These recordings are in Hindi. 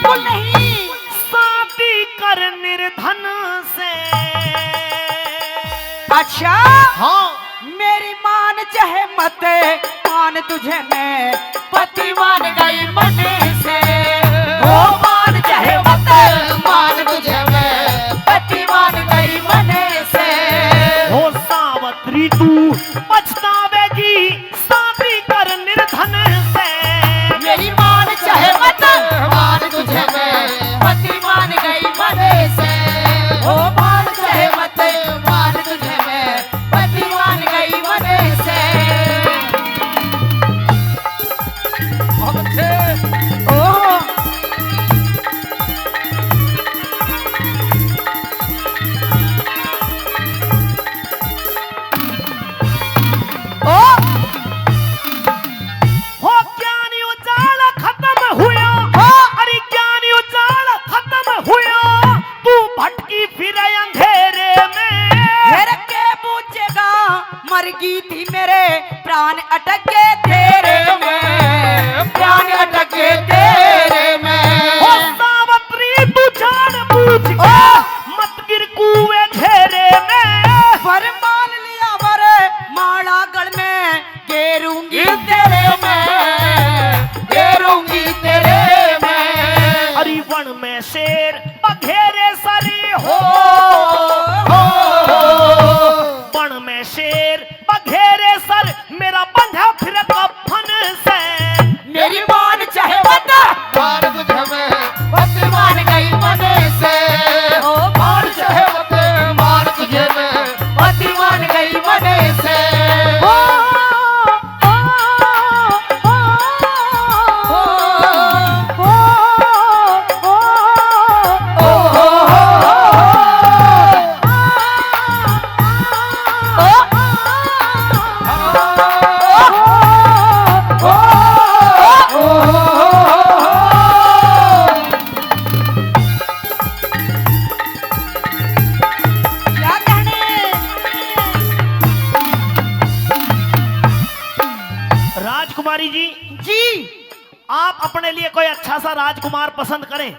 बिल्कुल नहीं। शादी कर निर्धन से। अच्छा हाँ मेरी मान चाहे मत मान, तुझे मैं पति मान गई मन से। ओ मान चाहे मत मान, तुझे मैं पति मान गई मन से। हो सावत्री तू पछतावेगी, शादी कर निर्धन से। मेरी मान चाहे मत मान, तुझे मैं पति मान गई मन से। ओ मान चाहे मत मान, तुझे मैं पति मान गई मन से। बहुत अच्छे। ओ हो ज्ञानी उजाला खत्म हुआ, अरे ज्ञानी उजाला खत्म हुआ, तू भटकी फिर अंधेरे में। फिर के पूछेगा मर गई थी मेरे प्राण अटक गए तेरे में, प्राण अटक गए तेरे में। हो सावत्री तू जान बूझ के मत गिर कुएं घेरे में। पर मान लिया वर माला गढ़ में, घेरूंगी तेरे में, घेरूंगी तेरे में। अरे वन में शेर बघेरे सरी हो, वन में शेर बघेरे सर, मेरा बंधा फिर कफन से। मेरी मान चाहे मत मान तुझे मैं पति मान गई मन से। ओ मान चाहे मत मान, तुझे मैं पति मान गई मन से। ओ क्या कहने। राजकुमारी जी, जी आप अपने लिए कोई अच्छा सा राजकुमार पसंद करें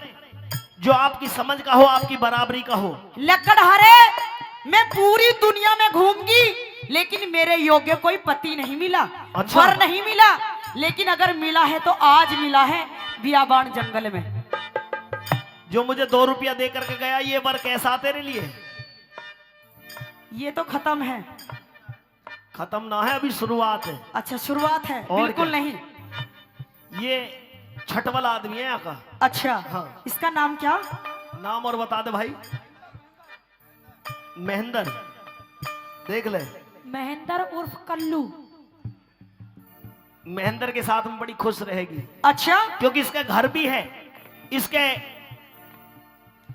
जो आपकी समझ का हो, आपकी बराबरी का हो। लकड़हारे मैं पूरी दुनिया में घूमगी, लेकिन मेरे योग्य कोई पति नहीं मिला, अच्छा। वर नहीं मिला। लेकिन अगर मिला है तो आज मिला है बियाबान जंगल में। जो मुझे 2 रुपया दे करके गया, ये वर कैसा तेरे लिए? ये तो खत्म है। खत्म ना है, अभी शुरुआत है। अच्छा शुरुआत है, और बिल्कुल क्या? नहीं। ये छठवल आदमी है यहाँ का। अच्छा हाँ। इसका नाम क्या? नाम और बता दे भाई। महेंद्र, देख ले। महेंद्र उर्फ कल्लू। महेंद्र के साथ में बड़ी खुश रहेगी, अच्छा क्योंकि इसका घर भी है, इसके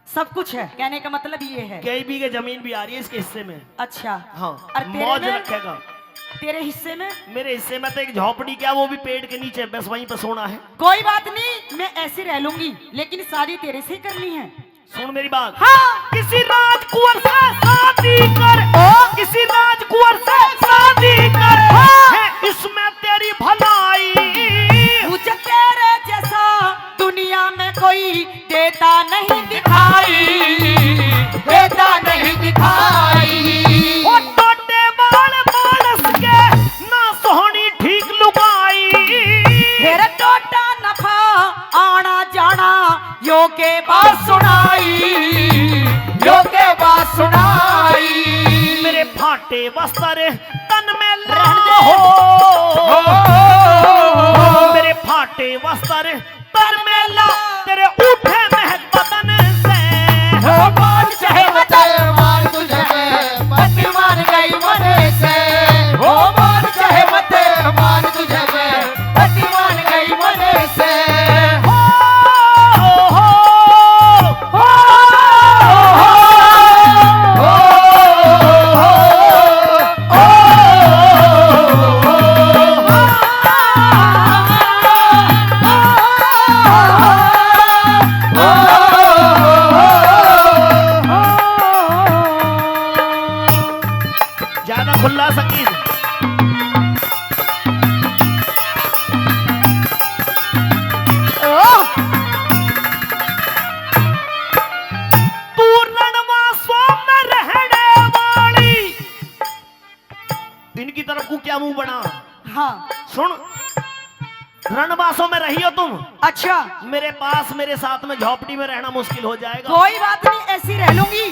सब कुछ है, कहने का मतलब ये है। कई बीघे जमीन भी आ रही है इसके हिस्से में। अच्छा हाँ, और तेरे मौज में? रखेगा। तेरे हिस्से में? मेरे हिस्से में तो एक झोपड़ी, क्या वो भी पेड़ के नीचे, बस वहीं पर सोना है। कोई बात नहीं, मैं ऐसी रह लूंगी, लेकिन शादी तेरे से ही करनी है। सुन मेरी बात। हाँ। किसी राजकुंवर से शादी कर, किसी राजकुंवर से शादी कर, है इसमें तेरी भलाई। मुझे तेरे जैसा दुनिया में कोई देता नहीं दिखाई, देता नहीं दिखाई। ओ टोटे बाल मानस के ना सोहनी ठीक लुगाई। तेरा टोटा नफा आना जाना यो के बात सुनाई, यो के बात सुनाई। मेरे फाटे वस्त्र तन में रहने ला दे। हो, मेरे फाटे वस्त्र तन में ला, तेरे उठे महक बदन से। हो मान चाहे मत मान तुझे मैं पति मान गई मन से। हो मान चाहे मत मान, तुझे मैं पति मान गई मन से। हो, हो, हो, जा मुंह बना। हाँ सुन, रणवासों में रही हो तुम, अच्छा मेरे पास मेरे साथ में झोपड़ी में रहना मुश्किल हो जाएगा। कोई बात नहीं, ऐसी रह लूंगी।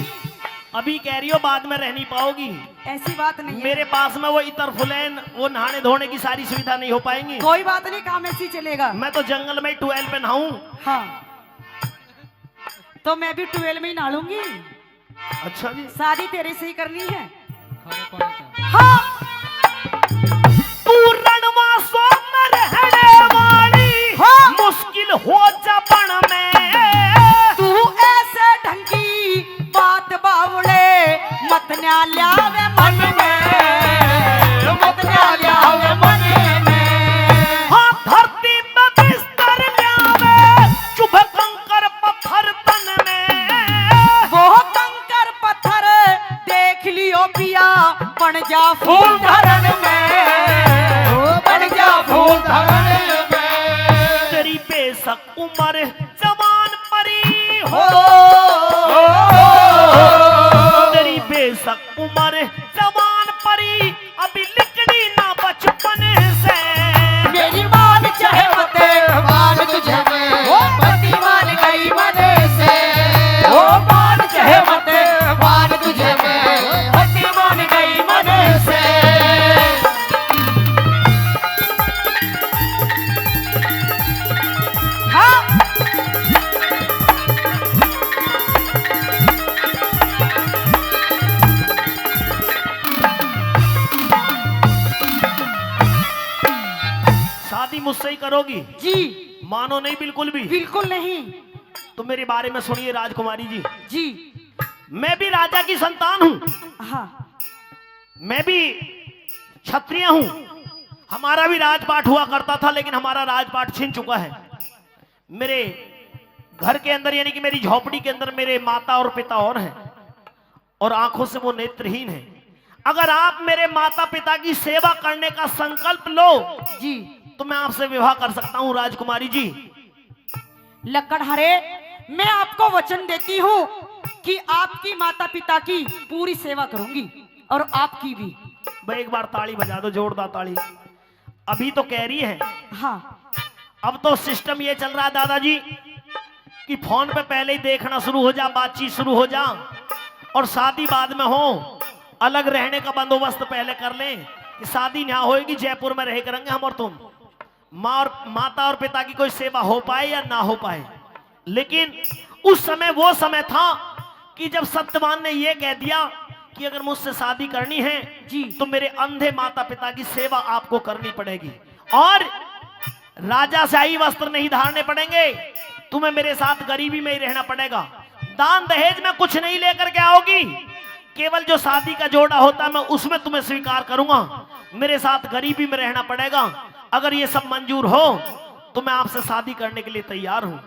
अभी कह रही हो बाद में रह नहीं पाओगी। ऐसी बात नहीं है। मेरे पास में वो इतर फुलैन, वो नहाने धोने की सारी सुविधा नहीं हो पाएंगी। कोई बात नहीं, काम ऐसी चलेगा। मैं तो जंगल में 12 पे नहाऊं। हाँ तो मैं भी 12 में ही नहालूंगी। अच्छा जी, शादी तेरे से ही करनी है। हाँ तू रणवासों में रहने वाली, हाँ। मुश्किल हो जबन में। तू ऐसे ढंग की बात बावड़े मत न्याल्यावे मन में, मत न्याल्यावे मन में। हाँ धरती में बिस्तर ल्यावे, चुभ कंकर पत्थर तन में। वो कंकर पत्थर देख लियो पिया, बन जा फूल धरन में, बन जा फूल धरन में। तेरी बेशक उम्र जवान परी हो, तेरी बेशक उम्र जवान परी, अभी लिकड़ी ना बचपन से। मेरी मान चाहे मते मान तुझे मैं, ओ पति मान गई मन से। ओ मान चाहे मते मान तुझे मैं, पति मान गई मन से। हाँ शादी मुझसे ही करोगी? जी मानो नहीं बिल्कुल भी। बिल्कुल नहीं। तो मेरे बारे में सुनिए राजकुमारी जी, जी मैं भी राजा की संतान हूं, हाँ मैं भी क्षत्रिय हूं। हमारा भी राजपाट हुआ करता था, लेकिन हमारा राजपाट छिन चुका है। मेरे घर के अंदर यानी कि मेरी झोपड़ी के अंदर मेरे माता और पिता और हैं, और आंखों से वो नेत्रहीन हैं। अगर आप मेरे माता पिता की सेवा करने का संकल्प लो जी तो मैं आपसे विवाह कर सकता हूं राजकुमारी जी। लकड़हारे, मैं आपको वचन देती हूँ कि आपकी माता पिता की पूरी सेवा करूंगी और आपकी भी। भाई एक बार ताली बजा दो, जोरदार ताली। अभी तो कह रही है, हाँ अब तो सिस्टम ये चल रहा है दादाजी कि फोन पे पहले ही देखना शुरू हो जा, बातचीत शुरू हो जा, और शादी बाद में हो। अलग रहने का बंदोबस्त पहले कर लें कि शादी यहाँ होगी, जयपुर में रह करेंगे हम और तुम। माता और पिता की कोई सेवा हो पाए या ना हो पाए, लेकिन उस समय वो समय था कि जब सत्यवान ने ये कह दिया कि अगर मुझसे शादी करनी है जी तो मेरे अंधे माता पिता की सेवा आपको करनी पड़ेगी, और राजाशाही वस्त्र नहीं धारने पड़ेंगे। तुम्हें मेरे साथ गरीबी में ही रहना पड़ेगा। दान दहेज में कुछ नहीं लेकर के आओगी, केवल जो शादी का जोड़ा होता है मैं उसमें तुम्हें स्वीकार करूंगा। मेरे साथ गरीबी में रहना पड़ेगा। अगर ये सब मंजूर हो तो मैं आपसे शादी करने के लिए तैयार हूं।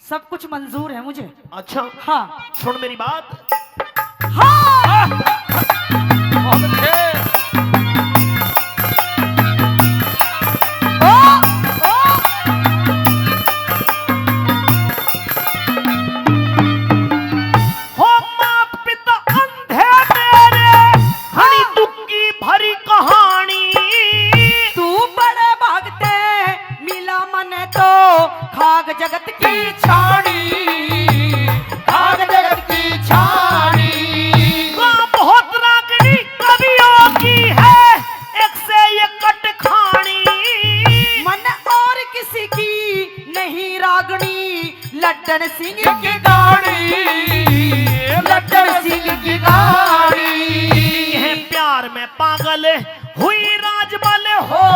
सब कुछ मंजूर है मुझे। अच्छा हाँ सुन मेरी बात। हाँ बहुत अच्छे। हो मात पिता अंधे मेरे, हनी दुख की भरी कहानी। तू बड़े भागते मिला मन तो खाग जगत की छानी, खाग जगत की छानी। बहुत रागनी कवियों की है, एक से एक कट खानी। मन और किसी की नहीं रागनी, लड्डन सिंह की गाड़ी, लड्डन सिंह की गाड़ी। यह प्यार में पागल हुई राजबल हो।